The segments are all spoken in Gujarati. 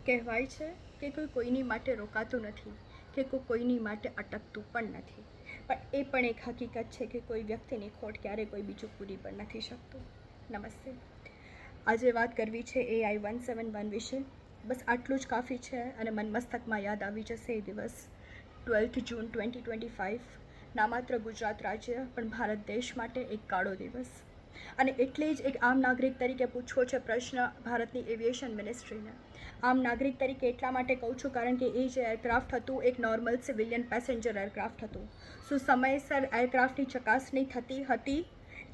કહેવાય છે કે કોઈની માટે રોકાતું નથી કે કોઈની માટે અટકતું પણ નથી, પણ એ પણ એક હકીકત છે કે કોઈ વ્યક્તિની ખોટ ક્યારેય કોઈ બીજું પૂરી પણ નથી શકતું. નમસ્તે. આજે વાત કરવી છે AI 171 વિશે. બસ આટલું જ કાફી છે અને મન મસ્તકમાં યાદ આવી જશે એ દિવસ 12 જૂન 2025, ના માત્ર ગુજરાત રાજ્ય પણ ભારત દેશ માટે એક કાળો દિવસ. અને એટલે જ એક આમ નાગરિક તરીકે પૂછવો છે પ્રશ્ન ભારતની એવિએશન મિનિસ્ટ્રીને. આમ નાગરિક તરીકે એટલા માટે કહું છું કારણ કે એ જે એરક્રાફ્ટ હતું એક નોર્મલ સિવિલિયન પેસેન્જર એરક્રાફ્ટ હતું. શું સમયસર એરક્રાફ્ટની ચકાસણી થતી હતી?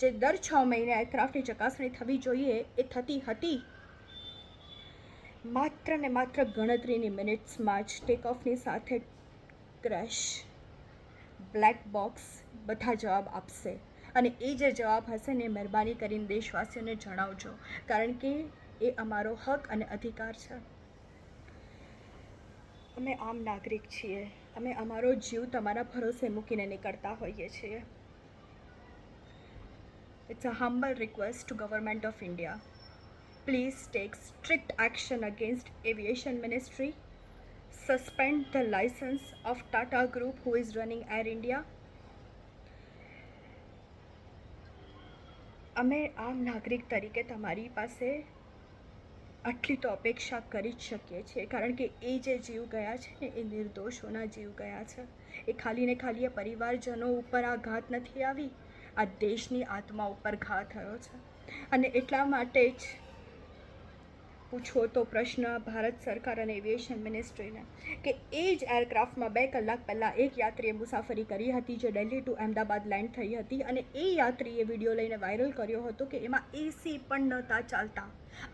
જે દર 6 મહિને એરક્રાફ્ટની ચકાસણી થવી જોઈએ એ થતી હતી? માત્ર ને માત્ર ગણતરીની મિનિટ્સમાં જ ટેકઓફની સાથે ક્રેશ. બ્લેક બોક્સ બધા જવાબ આપશે અને એ જે જવાબ હશે ને મહેરબાની કરીને દેશવાસીઓને જણાવજો કારણ કે એ અમારો હક અને અધિકાર છે. અમે આમ નાગરિક છીએ, અમે અમારો જીવ તમારા ભરોસે મૂકીને નીકળતા હોઈએ છીએ. It's a humble request to Government of India. Please take strict action against Aviation Ministry. Suspend the license of Tata Group who is running Air India. અમે આમ નાગરિક તરીકે તમારી પાસે આટલી તો અપેક્ષા કરી જ શકીએ છીએ કારણ કે એ જે જીવ ગયા છે ને એ નિર્દોષોના જીવ ગયા છે. એ ખાલી ને ખાલી એ પરિવારજનો ઉપર આ ઘાત નથી આવી, આ દેશની આત્મા ઉપર ઘા થયો છે. અને એટલા માટે જ પૂછો તો પ્રશ્ન ભારત સરકાર અને એવિએશન મિનિસ્ટ્રીને કે એ જ એરક્રાફ્ટમાં 2 કલાક પહેલાં એક યાત્રીએ મુસાફરી કરી હતી જે દિલ્હી ટુ અમદાવાદ લેન્ડ થઈ હતી અને એ યાત્રીએ વિડીયો લઈને વાયરલ કર્યો હતો કે એમાં AC પણ નહોતા ચાલતા.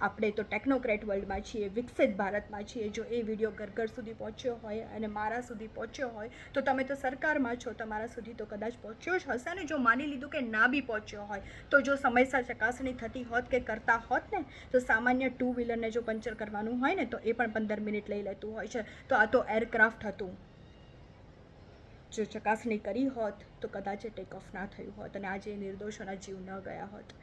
આપણે તો ટેકનોક્રેટ વર્લ્ડમાં છીએ, વિકસિત ભારતમાં છીએ. જો એ વિડીયો ઘર સુધી પહોંચ્યો હોય અને મારા સુધી પહોંચ્યો હોય તો તમે તો સરકારમાં છો, તમારા સુધી તો કદાચ પહોંચ્યો જ હશે. અને જો માની લીધું કે ના બી પહોંચ્યો હોય તો જો સમયસર ચકાસણી થતી હોત કે કરતા હોત ને તો સામાન્ય 2 વ્હીલરને જો પંચર કરવાનું હોય ને તો એ પણ 15 મિનિટ લઈ લેતું હોય છે. તો આ તો એરક્રાફ્ટ હતું. જો ચકાસણી કરી હોત તો કદાચ એ ટેક ઓફ ના થયું હોત અને આજે નિર્દોષોના જીવ ન ગયા હોત.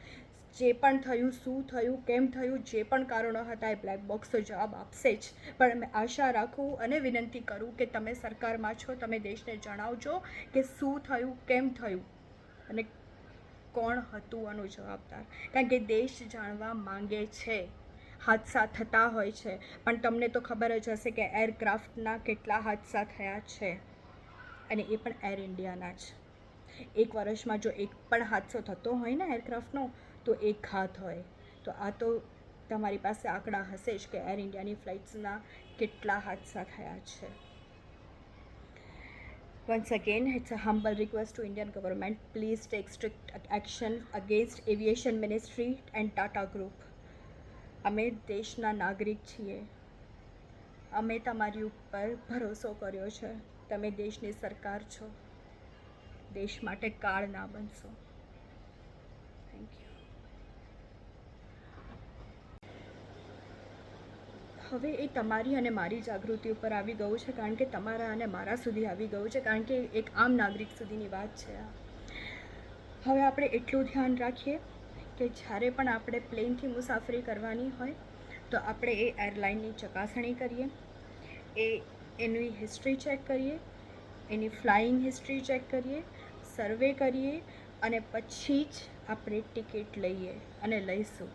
જે પણ થયું, શું થયું, કેમ થયું, જે પણ કારણો હતા એ બ્લેક બોક્સ તો જવાબ આપશે જ. પણ મેં આશા રાખું અને વિનંતી કરું કે તમે સરકારમાં છો, તમે દેશને જણાવજો કે શું થયું, કેમ થયું અને કોણ હતું આનું જવાબદાર. કારણ કે દેશ જાણવા માંગે છે. હાદસા થતા હોય છે પણ તમને તો ખબર જ હશે કે એરક્રાફ્ટના કેટલા હાદસા થયા છે અને એ પણ એર ઇન્ડિયાના જ. એક વર્ષમાં જો એક પણ હાદસો થતો હોય ને એરક્રાફ્ટનો તો એક ઘાત હોય. તો આ તો તમારી પાસે આંકડા હશે જ કે એર ઇન્ડિયાની ફ્લાઇટ્સના કેટલા હાદસા થયા છે. Once again, it's a humble request to Indian government. Please take strict action against Aviation Ministry and Tata Group. અમે દેશના નાગરિક છીએ. અમે તમારી ઉપર ભરોસો કર્યો છે. તમે દેશની સરકાર છો. દેશ માટે કાળ ના બનશો. Thank you. હવે એ તમારી અને મારી જાગૃતિ ઉપર આવી ગયું છે કારણ કે તમારા અને મારા સુધી આવી ગયું છે કારણ કે એક આમ નાગરિક સુધીની વાત છે આ. હવે આપણે એટલું ધ્યાન રાખીએ કે જ્યારે પણ આપણે પ્લેનથી મુસાફરી કરવાની હોય તો આપણે એ એરલાઇનની ચકાસણી કરીએ, એની હિસ્ટ્રી ચેક કરીએ, એની ફ્લાઇંગ હિસ્ટ્રી ચેક કરીએ, સર્વે કરીએ અને પછી જ આપણે ટિકિટ લઈએ અને લઈશું.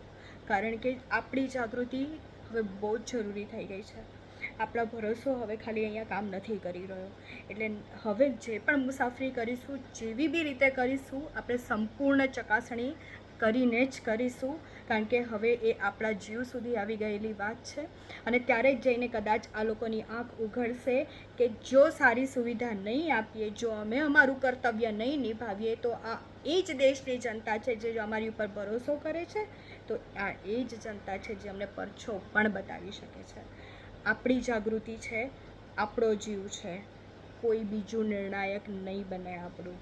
કારણ કે આપણી જાગૃતિ હવે બહુ જ જરૂરી થઈ ગઈ છે. આપણા ભરોસો હવે ખાલી અહીંયા કામ નથી કરી રહ્યો. એટલે હવે જે પણ મુસાફરી કરીશું, જેવી બી રીતે કરીશું, આપણે સંપૂર્ણ ચકાસણી કરીને જ કરીશું કારણ કે હવે એ આપણા જીવ સુધી આવી ગયેલી વાત છે. અને ત્યારે જ જઈને કદાચ આ લોકોની આંખ ઉઘડશે કે જો સારી સુવિધા નહીં આપીએ, જો અમે અમારું કર્તવ્ય નહીં નિભાવીએ તો આ એ જ દેશની જનતા છે જે અમારી ઉપર ભરોસો કરે છે. તો આ એ જ જનતા છે જે અમને પરછો પણ બતાવી શકે છે. આપણી જાગૃતિ છે, આપણો જીવ છે, કોઈ બીજું નિર્ણાયક નહીં બને આપણું.